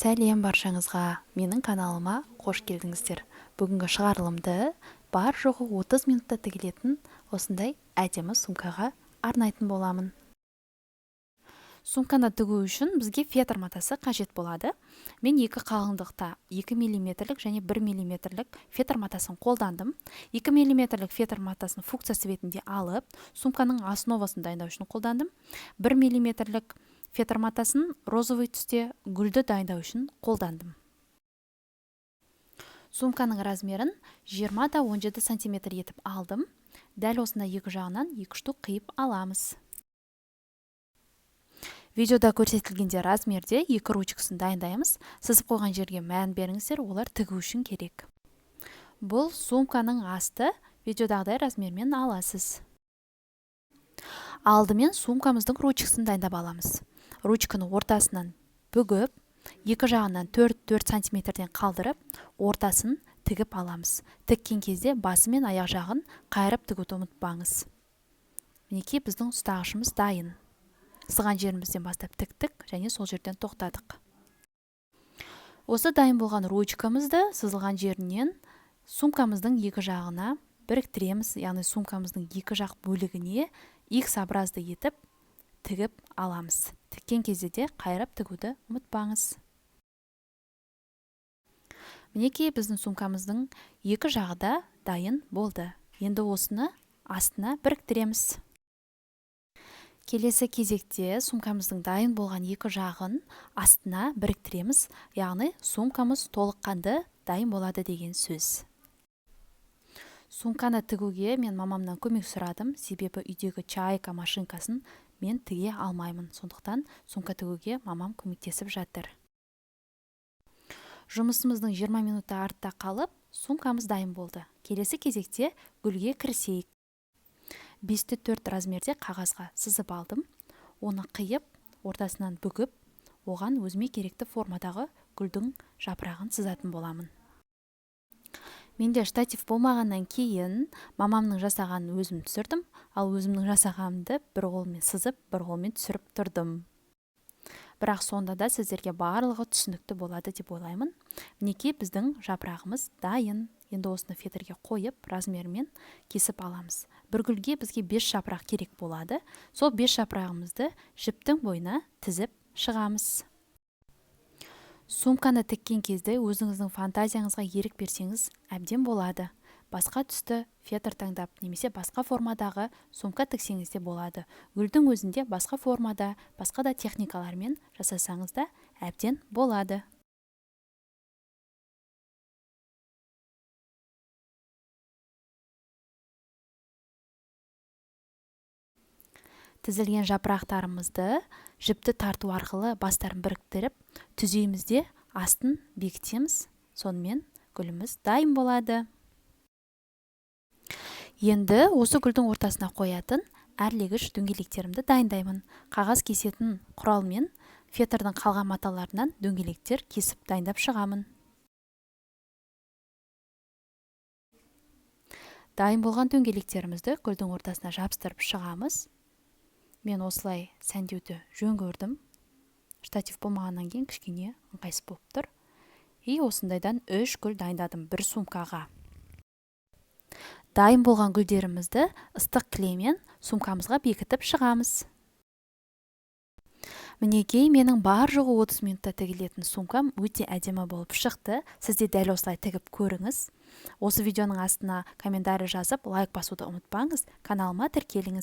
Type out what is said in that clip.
Сәлем баршаңызға, менің каналыма қош келдіңіздер. Бүгінгі шығарылымды бар жоғы 30 минутта тігілетін осындай әдемі сумкаға арнайтын боламын. Сумканы тігу үшін бізге фетр матасы қажет болады. Мен екі қалыңдықта 2 мм және 1 мм фетр матасын қолдандым. 2 мм фетр матасын фукция светінде алып, сумканың основасын дайындау үшін қолдандым. 1 мм фетр матасын розовый түсте гүлді дайындау үшін қолдандым. Сумканың размерін 20-17 см етіп алдым. Дәл осында екі жағынан 2 штук қиып аламыз. Видеода көрсетілгенде размерде 2 ручкасын дайындаймыз. Сызып қойған жерге мән беріңіздер, олар тігу үшін керек. Бұл сумканың асты, видеодағыдай размермен аласыз. Алдымен сумкамыздың ручкасын дайындап аламыз. Ручканы ортасынан бүгіп, екі жағынан 4 сантиметрден қалдырып, ортасын тігіп аламыз. Тіккен кезде басы мен аяқ жағын қайырып тігуді ұмытпаңыз. Мінекей біздің ұстағышымыз дайын. Сызған жерімізден бастап тіктік және сол жерден тоқтадық. Осы дайын болған ручкамызды сызылған жерінен сумкамыздың екі жағына біріктіреміз, яғни сумкамыздың екі жақ бөлігіне X образды етіп тігіп аламыз. Тіккен кезде де қайрап тігуді ұмытпаңыз. Мінекей біздің сумкамыздың екі жағы да дайын болды. Енді осыны астына біріктіреміз. Келесі кезекте сумкамыздың дайын болған екі жағын астына біріктіреміз, яғни сумкамыз толыққанды дайын болады деген сөз. Сумканы тігуге мен мамамнан көмек сұрадым, себебі үйдегі чайка машинкасын мен тіге алмаймын. Сондықтан сумка тігуге мамам көмектесіп жатыр. Жұмысымыздың 20 минутта артта қалып, сумкамыз дайын болды. Келесі кезекте гүлге кірісейік. 5-4 размерде қағазға сызып алдым. Оны қиып, ортасынан бүгіп, оған өзіме керекті формадағы гүлдің жапырағын сызатын боламын. Менде штатив болмағаннан кейін мамамның жасағанын өзім түсірдім, ал өзімнің жасағанымды бір қолмен сызып, бір қолмен түсіріп тұрдым. Бірақ сонда да сіздерге барлығы түсінікті болады деп ойлаймын. Мінекей біздің жапырағымыз дайын. Енді осыны фетрге қойып, размермен кесіп аламыз. Бір гүлге бізге 5 жапырақ керек болады. Сол 5 жапырағымызды жіптің бойына тізіп шығамыз. Сумканы тіккен кезде өзіңіздің фантазияңызға ерік берсеңіз әбден болады. Басқа түсті фетр таңдап, немесе басқа формадағы сумка тіксеңіз де болады. Гүлдің өзінде басқа формада, басқа да техникалармен жасасаңыз да әбден болады. Тізілген жапырақтарымызды жіпті тарту арқылы бастарын біріктіріп, түзеймізде астын бекітеміз. Сонымен гүліміз дайын болады. Енді осы гүлдің ортасына қоятын әрлегіш дөңгелектерімді дайындаймын. Қағаз кесетін құралмен фетрдің қалған маталарынан дөңгелектер кесіп дайындап шығамын. Дайын болған дөңгелектерімізді гүлдің ортасына жабыстырып шығамыз. Мен осылай сәндеуді жөн көрдім. Штатив болмағаннан кейін кішкене ыңғайсыз болып тұр. Осындайдан 3 гүл дайындадым бір сумкаға. Дайын болған гүлдерімізді ыстық кілеммен сумкамызға бекітіп шығамыз. Мінекей менің бар жоғы 30 минутта тігілетін сумкам өте әдемі болып шықты. Сізде дәл осылай тігіп көріңіз. Осы видеоның астына комментарий жазып, лайк басуды ұмытпаңыз. Каналыма тіркеліңіз.